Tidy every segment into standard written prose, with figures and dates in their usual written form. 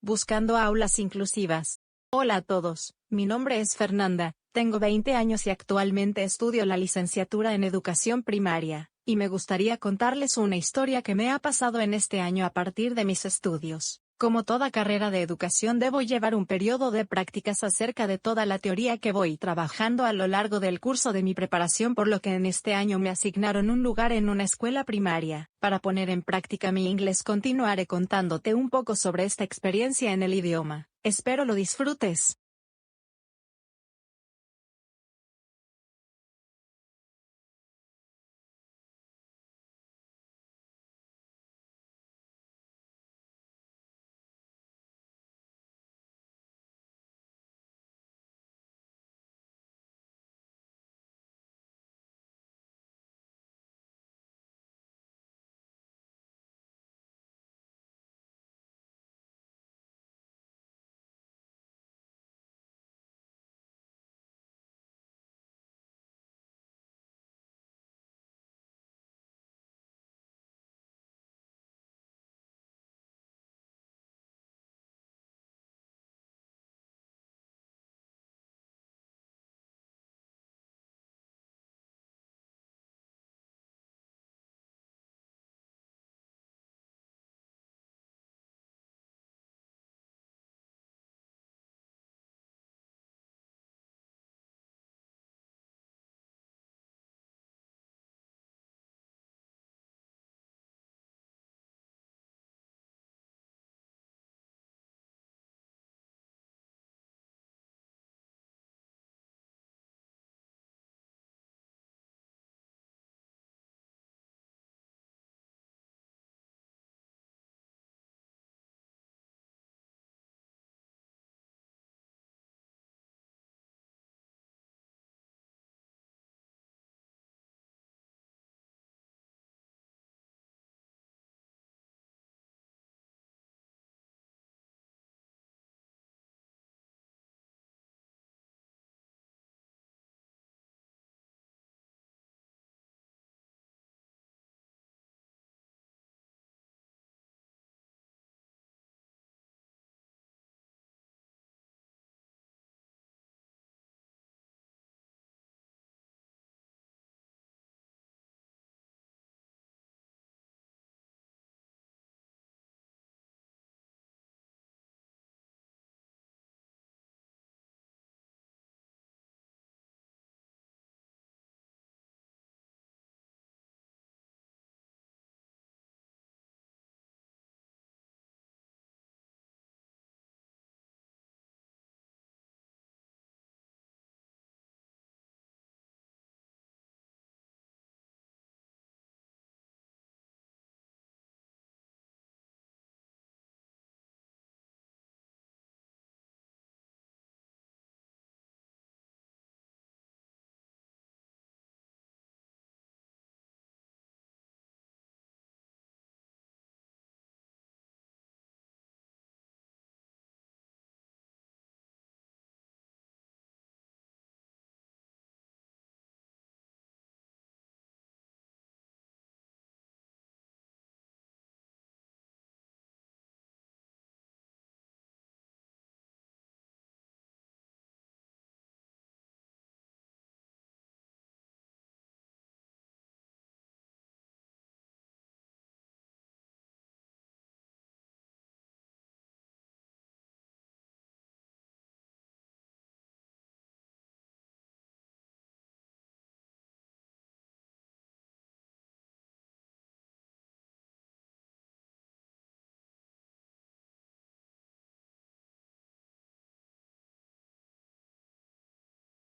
Buscando aulas inclusivas. Hola a todos, mi nombre es Fernanda, tengo 20 años y actualmente estudio la licenciatura en educación primaria, y me gustaría contarles una historia que me ha pasado en este año a partir de mis estudios. Como toda carrera de educación debo llevar un periodo de prácticas acerca de toda la teoría que voy trabajando a lo largo del curso de mi preparación, por lo que en este año me asignaron un lugar en una escuela primaria. Para poner en práctica mi inglés continuaré contándote un poco sobre esta experiencia en el idioma. Espero lo disfrutes.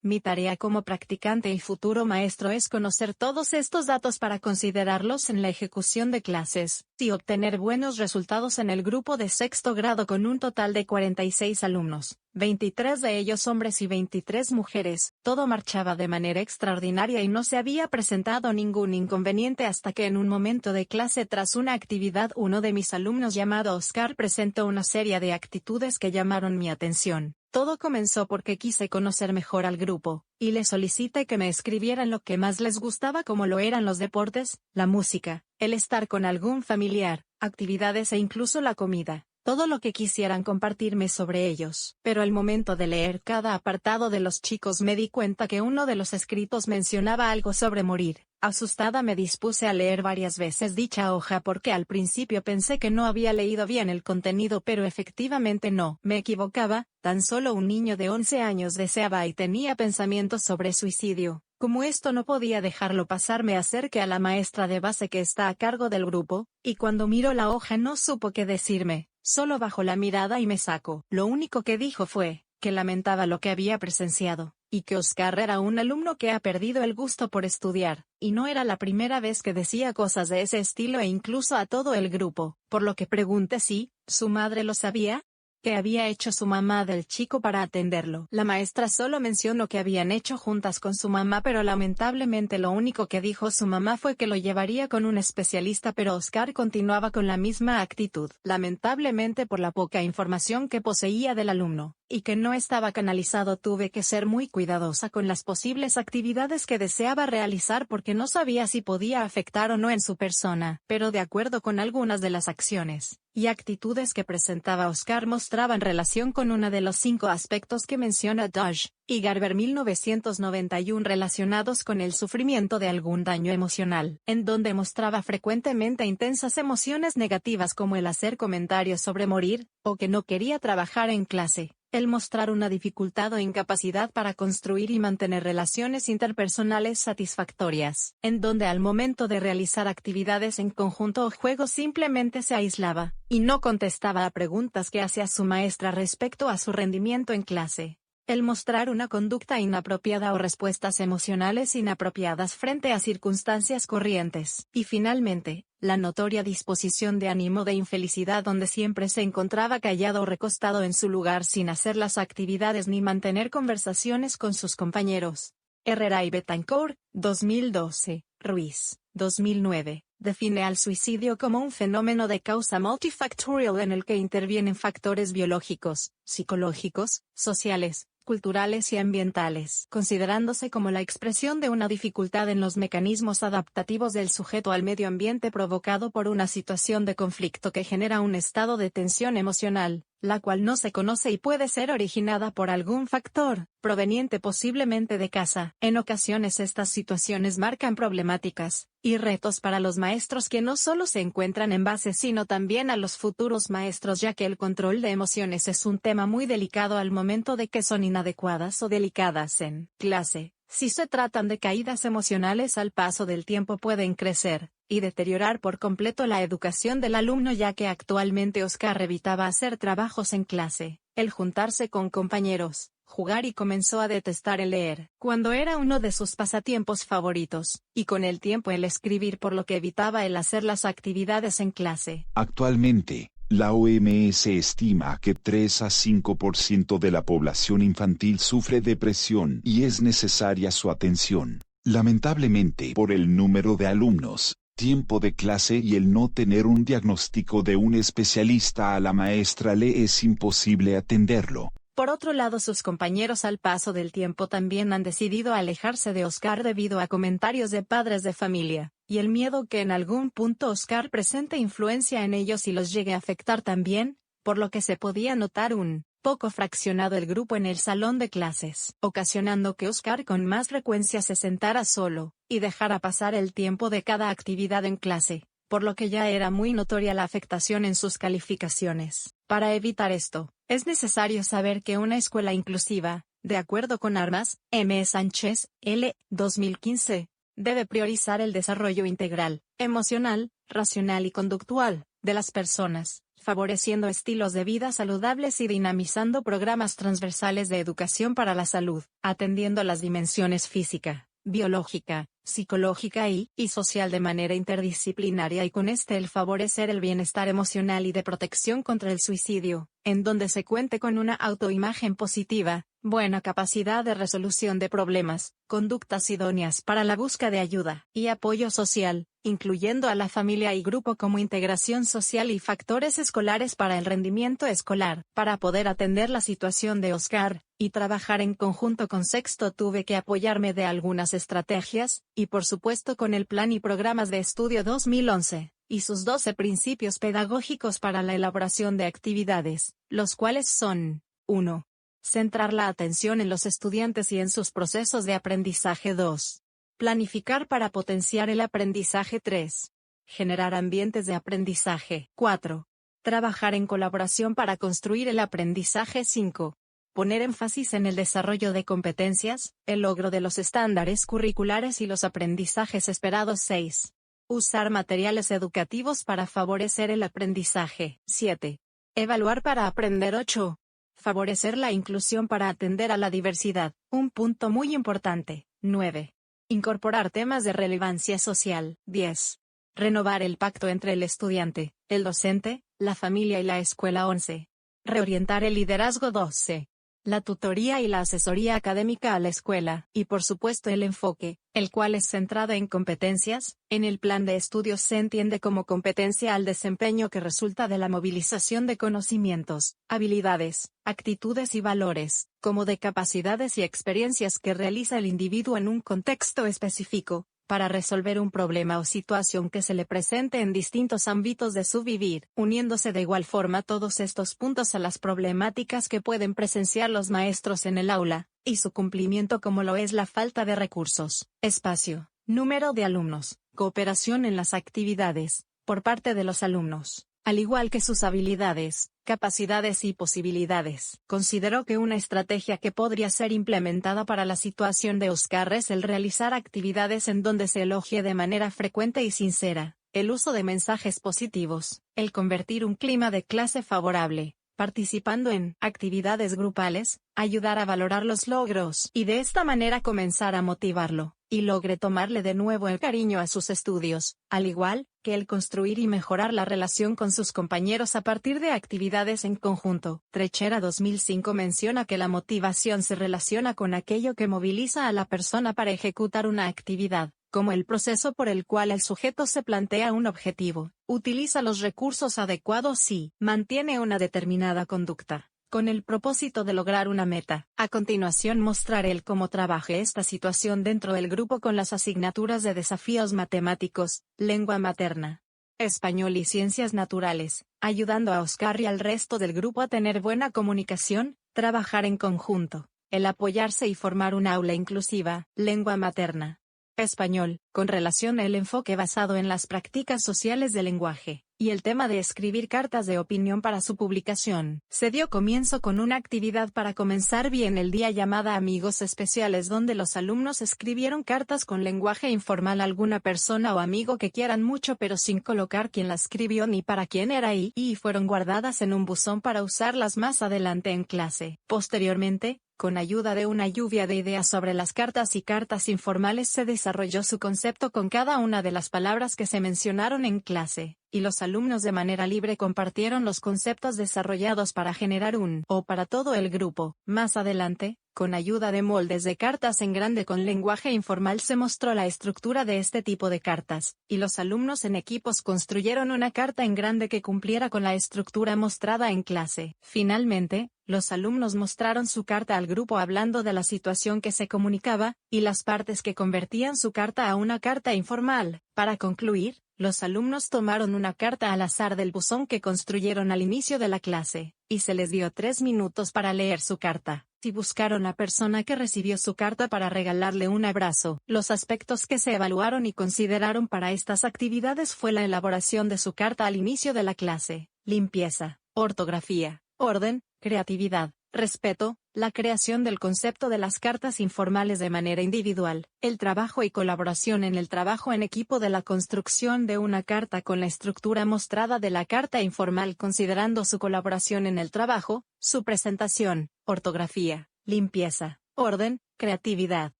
Mi tarea como practicante y futuro maestro es conocer todos estos datos para considerarlos en la ejecución de clases, y obtener buenos resultados en el grupo de sexto grado con un total de 46 alumnos, 23 de ellos hombres y 23 mujeres. Todo marchaba de manera extraordinaria y no se había presentado ningún inconveniente hasta que en un momento de clase, tras una actividad, uno de mis alumnos llamado Oscar presentó una serie de actitudes que llamaron mi atención. Todo comenzó porque quise conocer mejor al grupo, y le solicité que me escribieran lo que más les gustaba, como lo eran los deportes, la música, el estar con algún familiar, actividades e incluso la comida. todo lo que quisieran compartirme sobre ellos. Pero al momento de leer cada apartado de los chicos me di cuenta que uno de los escritos mencionaba algo sobre morir. Asustada me dispuse a leer varias veces dicha hoja porque al principio pensé que no había leído bien el contenido, pero efectivamente no me equivocaba. Tan solo un niño de 11 años deseaba y tenía pensamientos sobre suicidio. Como esto no podía dejarlo pasar, me acerqué a la maestra de base que está a cargo del grupo, y cuando miró la hoja no supo qué decirme, solo bajó la mirada y me sacó. Lo único que dijo fue que lamentaba lo que había presenciado, y que Oscar era un alumno que ha perdido el gusto por estudiar, y no era la primera vez que decía cosas de ese estilo e incluso a todo el grupo, por lo que pregunté si su madre lo sabía. ¿Qué había hecho su mamá del chico para atenderlo? La maestra solo mencionó que habían hecho juntas con su mamá, pero lamentablemente lo único que dijo su mamá fue que lo llevaría con un especialista, pero Oscar continuaba con la misma actitud. Lamentablemente, por la poca información que poseía del alumno, y que no estaba canalizado, tuve que ser muy cuidadosa con las posibles actividades que deseaba realizar porque no sabía si podía afectar o no en su persona. Pero de acuerdo con algunas de las acciones y actitudes que presentaba Oscar, mostraban relación con uno de los 5 aspectos que menciona Dodge y Garber 1991 relacionados con el sufrimiento de algún daño emocional, en donde mostraba frecuentemente intensas emociones negativas como el hacer comentarios sobre morir, o que no quería trabajar en clase. El mostrar una dificultad o incapacidad para construir y mantener relaciones interpersonales satisfactorias, en donde al momento de realizar actividades en conjunto o juegos simplemente se aislaba, y no contestaba a preguntas que hacía su maestra respecto a su rendimiento en clase. El mostrar una conducta inapropiada o respuestas emocionales inapropiadas frente a circunstancias corrientes. Y finalmente, la notoria disposición de ánimo de infelicidad, donde siempre se encontraba callado o recostado en su lugar sin hacer las actividades ni mantener conversaciones con sus compañeros. Herrera y Betancourt, 2012, Ruiz, 2009. Define al suicidio como un fenómeno de causa multifactorial en el que intervienen factores biológicos, psicológicos, sociales, culturales y ambientales, considerándose como la expresión de una dificultad en los mecanismos adaptativos del sujeto al medio ambiente provocado por una situación de conflicto que genera un estado de tensión emocional, la cual no se conoce y puede ser originada por algún factor, proveniente posiblemente de casa. En ocasiones estas situaciones marcan problemáticas y retos para los maestros que no solo se encuentran en base sino también a los futuros maestros, ya que el control de emociones es un tema muy delicado al momento de que son inadecuadas o delicadas en clase. Si se tratan de caídas emocionales, al paso del tiempo pueden crecer y deteriorar por completo la educación del alumno, ya que actualmente Oscar evitaba hacer trabajos en clase, el juntarse con compañeros, jugar y comenzó a detestar el leer, cuando era uno de sus pasatiempos favoritos, y con el tiempo el escribir, por lo que evitaba el hacer las actividades en clase. Actualmente, la OMS estima que 3 a 5% de la población infantil sufre depresión y es necesaria su atención. Lamentablemente, por el número de alumnos, tiempo de clase y el no tener un diagnóstico de un especialista, a la maestra le es imposible atenderlo. Por otro lado, sus compañeros al paso del tiempo también han decidido alejarse de Oscar debido a comentarios de padres de familia, y el miedo que en algún punto Oscar presente influencia en ellos y los llegue a afectar también, por lo que se podía notar un poco fraccionado el grupo en el salón de clases, ocasionando que Oscar con más frecuencia se sentara solo, y dejara pasar el tiempo de cada actividad en clase, por lo que ya era muy notoria la afectación en sus calificaciones. Para evitar esto, es necesario saber que una escuela inclusiva, de acuerdo con Armas, M. Sánchez, L. 2015, debe priorizar el desarrollo integral, emocional, racional y conductual, de las personas, favoreciendo estilos de vida saludables y dinamizando programas transversales de educación para la salud, atendiendo las dimensiones física, biológica, psicológica y social de manera interdisciplinaria, y con el favorecer el bienestar emocional y de protección contra el suicidio, en donde se cuente con una autoimagen positiva, buena capacidad de resolución de problemas, conductas idóneas para la búsqueda de ayuda y apoyo social, incluyendo a la familia y grupo como integración social y factores escolares para el rendimiento escolar. Para poder atender la situación de Oscar y trabajar en conjunto con Sexto, tuve que apoyarme de algunas estrategias, y por supuesto con el plan y programas de estudio 2011. y sus 12 principios pedagógicos para la elaboración de actividades, los cuales son: 1. Centrar la atención en los estudiantes y en sus procesos de aprendizaje. 2. Planificar para potenciar el aprendizaje. 3. Generar ambientes de aprendizaje. 4. Trabajar en colaboración para construir el aprendizaje. 5. Poner énfasis en el desarrollo de competencias, el logro de los estándares curriculares y los aprendizajes esperados. 6. Usar materiales educativos para favorecer el aprendizaje. 7. Evaluar para aprender. 8. Favorecer la inclusión para atender a la diversidad, un punto muy importante. 9. Incorporar temas de relevancia social. 10. Renovar el pacto entre el estudiante, el docente, la familia y la escuela. 11. Reorientar el liderazgo. 12. La tutoría y la asesoría académica a la escuela, y por supuesto el enfoque, el cual es centrado en competencias. En el plan de estudios se entiende como competencia al desempeño que resulta de la movilización de conocimientos, habilidades, actitudes y valores, como de capacidades y experiencias que realiza el individuo en un contexto específico, para resolver un problema o situación que se le presente en distintos ámbitos de su vivir, uniéndose de igual forma todos estos puntos a las problemáticas que pueden presenciar los maestros en el aula, y su cumplimiento, como lo es la falta de recursos, espacio, número de alumnos, cooperación en las actividades, por parte de los alumnos, al igual que sus habilidades, capacidades y posibilidades. Consideró que una estrategia que podría ser implementada para la situación de Oscar es el realizar actividades en donde se elogie de manera frecuente y sincera, el uso de mensajes positivos, el convertir un clima de clase favorable, participando en actividades grupales, ayudar a valorar los logros y de esta manera comenzar a motivarlo, y logre tomarle de nuevo el cariño a sus estudios, al igual que el construir y mejorar la relación con sus compañeros a partir de actividades en conjunto. Trechera 2005 menciona que la motivación se relaciona con aquello que moviliza a la persona para ejecutar una actividad, como el proceso por el cual el sujeto se plantea un objetivo, utiliza los recursos adecuados y mantiene una determinada conducta, con el propósito de lograr una meta. A continuación mostraré el cómo trabaje esta situación dentro del grupo con las asignaturas de desafíos matemáticos, lengua materna, español y ciencias naturales, ayudando a Oscar y al resto del grupo a tener buena comunicación, trabajar en conjunto, el apoyarse y formar un aula inclusiva, lengua materna, español, con relación al enfoque basado en las prácticas sociales del lenguaje, y el tema de escribir cartas de opinión para su publicación. Se dio comienzo con una actividad para comenzar bien el día llamada Amigos Especiales, donde los alumnos escribieron cartas con lenguaje informal a alguna persona o amigo que quieran mucho pero sin colocar quién la escribió ni para quién era y fueron guardadas en un buzón para usarlas más adelante en clase. Posteriormente, con ayuda de una lluvia de ideas sobre las cartas y cartas informales se desarrolló su concepto con cada una de las palabras que se mencionaron en clase, y los alumnos de manera libre compartieron los conceptos desarrollados para generar un o para todo el grupo. Más adelante, con ayuda de moldes de cartas en grande con lenguaje informal se mostró la estructura de este tipo de cartas, y los alumnos en equipos construyeron una carta en grande que cumpliera con la estructura mostrada en clase. Finalmente, los alumnos mostraron su carta al grupo hablando de la situación que se comunicaba, y las partes que convertían su carta a una carta informal. Para concluir, los alumnos tomaron una carta al azar del buzón que construyeron al inicio de la clase, y se les dio 3 minutos para leer su carta, y buscaron a la persona que recibió su carta para regalarle un abrazo. Los aspectos que se evaluaron y consideraron para estas actividades fue la elaboración de su carta al inicio de la clase, limpieza, ortografía, orden, creatividad, respeto, la creación del concepto de las cartas informales de manera individual, el trabajo y colaboración en el trabajo en equipo de la construcción de una carta con la estructura mostrada de la carta informal considerando su colaboración en el trabajo, su presentación, ortografía, limpieza, orden, creatividad.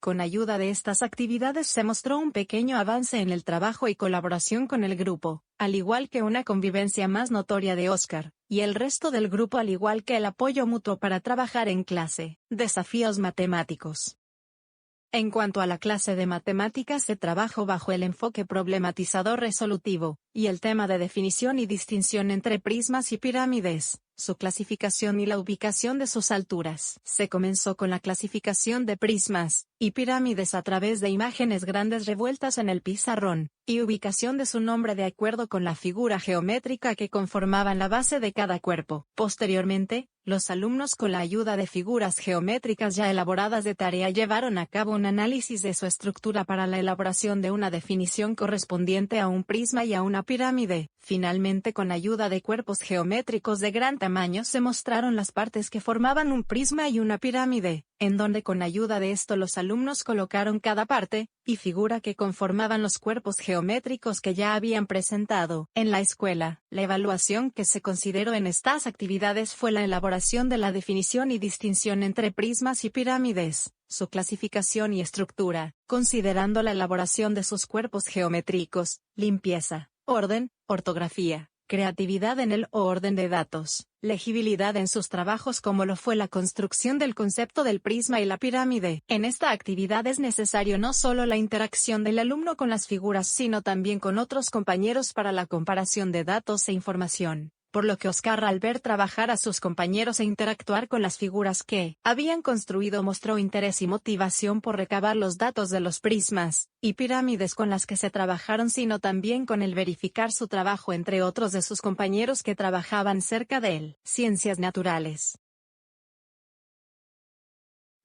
Con ayuda de estas actividades se mostró un pequeño avance en el trabajo y colaboración con el grupo, al igual que una convivencia más notoria de Oscar y el resto del grupo, al igual que el apoyo mutuo para trabajar en clase. Desafíos matemáticos. En cuanto a la clase de matemáticas se trabajó bajo el enfoque problematizador resolutivo, y el tema de definición y distinción entre prismas y pirámides, su clasificación y la ubicación de sus alturas. Se comenzó con la clasificación de prismas y pirámides a través de imágenes grandes revueltas en el pizarrón, y ubicación de su nombre de acuerdo con la figura geométrica que conformaban la base de cada cuerpo. Posteriormente, los alumnos con la ayuda de figuras geométricas ya elaboradas de tarea llevaron a cabo un análisis de su estructura para la elaboración de una definición correspondiente a un prisma y a una pirámide. Finalmente, con ayuda de cuerpos geométricos de gran tamaño se mostraron las partes que formaban un prisma y una pirámide, en donde con ayuda de esto los alumnos colocaron cada parte y figura que conformaban los cuerpos geométricos que ya habían presentado en la escuela. La evaluación que se consideró en estas actividades fue la elaboración de la definición y distinción entre prismas y pirámides, su clasificación y estructura, considerando la elaboración de sus cuerpos geométricos, limpieza, orden, ortografía, creatividad en el orden de datos, legibilidad en sus trabajos como lo fue la construcción del concepto del prisma y la pirámide. En esta actividad es necesario no solo la interacción del alumno con las figuras sino también con otros compañeros para la comparación de datos e información, por lo que Oscar, al ver trabajar a sus compañeros e interactuar con las figuras que habían construido, mostró interés y motivación por recabar los datos de los prismas y pirámides con las que se trabajaron, sino también con el verificar su trabajo entre otros de sus compañeros que trabajaban cerca de él. Ciencias naturales.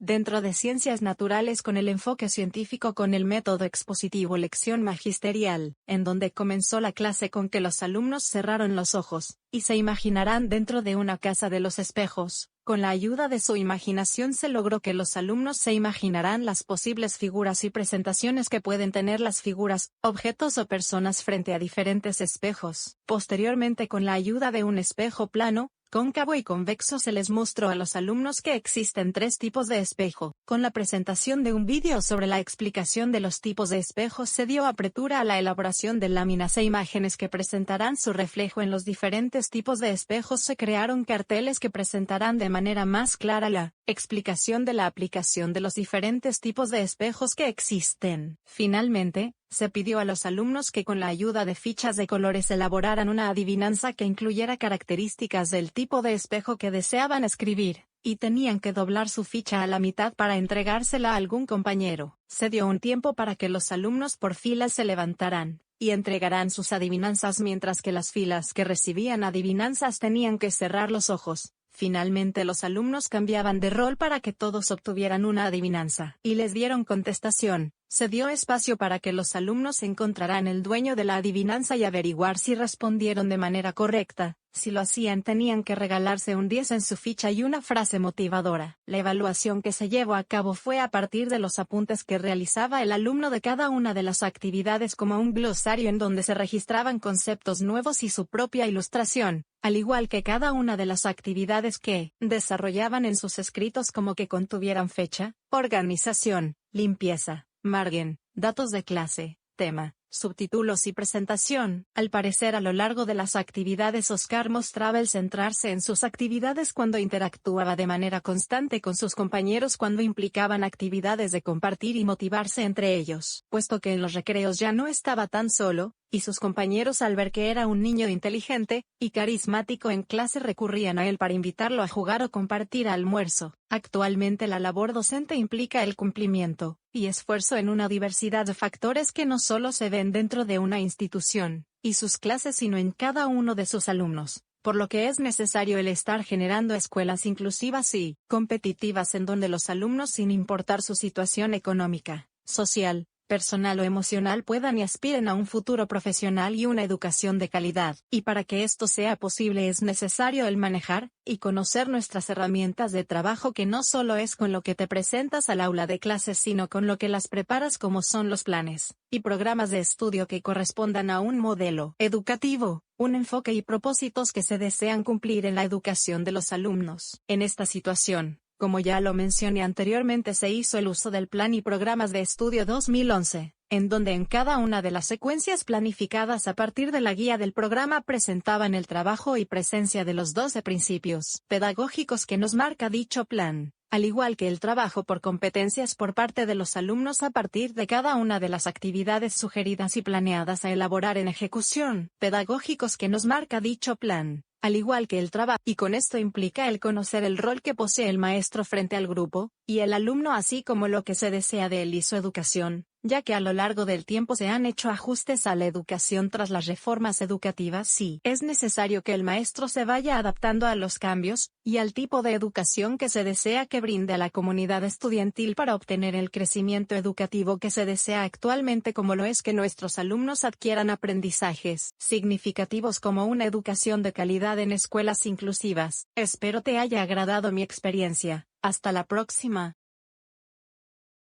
Dentro de ciencias naturales, con el enfoque científico con el método expositivo, lección magisterial, en donde comenzó la clase con que los alumnos cerraron los ojos, y se imaginarán dentro de una casa de los espejos. Con la ayuda de su imaginación se logró que los alumnos se imaginarán las posibles figuras y presentaciones que pueden tener las figuras, objetos o personas frente a diferentes espejos. Posteriormente, con la ayuda de un espejo plano, cóncavo y convexo, se les mostró a los alumnos que existen 3 tipos de espejo. Con la presentación de un vídeo sobre la explicación de los tipos de espejos se dio apertura a la elaboración de láminas e imágenes que presentarán su reflejo en los diferentes tipos de espejos. Se crearon carteles que presentarán de manera más clara la explicación de la aplicación de los diferentes tipos de espejos que existen. Finalmente, se pidió a los alumnos que con la ayuda de fichas de colores elaboraran una adivinanza que incluyera características del tipo de espejo que deseaban escribir, y tenían que doblar su ficha a la mitad para entregársela a algún compañero. Se dio un tiempo para que los alumnos por filas se levantaran y entregarán sus adivinanzas, mientras que las filas que recibían adivinanzas tenían que cerrar los ojos. Finalmente, los alumnos cambiaban de rol para que todos obtuvieran una adivinanza y les dieron contestación. Se dio espacio para que los alumnos encontraran el dueño de la adivinanza y averiguar si respondieron de manera correcta. Si lo hacían, tenían que regalarse un 10 en su ficha y una frase motivadora. La evaluación que se llevó a cabo fue a partir de los apuntes que realizaba el alumno de cada una de las actividades, como un glosario en donde se registraban conceptos nuevos y su propia ilustración, al igual que cada una de las actividades que desarrollaban en sus escritos, como que contuvieran fecha, organización, limpieza, margen, datos de clase, tema, subtítulos y presentación. Al parecer, a lo largo de las actividades, Oscar mostraba el centrarse en sus actividades cuando interactuaba de manera constante con sus compañeros, cuando implicaban actividades de compartir y motivarse entre ellos, puesto que en los recreos ya no estaba tan solo, y sus compañeros, al ver que era un niño inteligente y carismático en clase, recurrían a él para invitarlo a jugar o compartir almuerzo. Actualmente, la labor docente implica el cumplimiento y esfuerzo en una diversidad de factores que no solo se ven dentro de una institución y sus clases, sino en cada uno de sus alumnos, por lo que es necesario el estar generando escuelas inclusivas y competitivas en donde los alumnos, sin importar su situación económica, social, personal o emocional, puedan y aspiren a un futuro profesional y una educación de calidad. Y para que esto sea posible es necesario el manejar y conocer nuestras herramientas de trabajo, que no solo es con lo que te presentas al aula de clases, sino con lo que las preparas, como son los planes y programas de estudio que correspondan a un modelo educativo, un enfoque y propósitos que se desean cumplir en la educación de los alumnos. En esta situación, como ya lo mencioné anteriormente, se hizo el uso del Plan y Programas de Estudio 2011, en donde en cada una de las secuencias planificadas a partir de la guía del programa presentaban el trabajo y presencia de los 12 principios pedagógicos que nos marca dicho plan, al igual que el trabajo por competencias por parte de los alumnos a partir de cada una de las actividades sugeridas y planeadas a elaborar en ejecución, pedagógicos que nos marca dicho plan, al igual que el trabajo, y con esto implica el conocer el rol que posee el maestro frente al grupo y el alumno, así como lo que se desea de él y su educación. ya que a lo largo del tiempo se han hecho ajustes a la educación tras las reformas educativas y es necesario que el maestro se vaya adaptando a los cambios y al tipo de educación que se desea que brinde a la comunidad estudiantil para obtener el crecimiento educativo que se desea actualmente, como lo es que nuestros alumnos adquieran aprendizajes significativos como una educación de calidad en escuelas inclusivas. Espero te haya agradado mi experiencia. Hasta la próxima.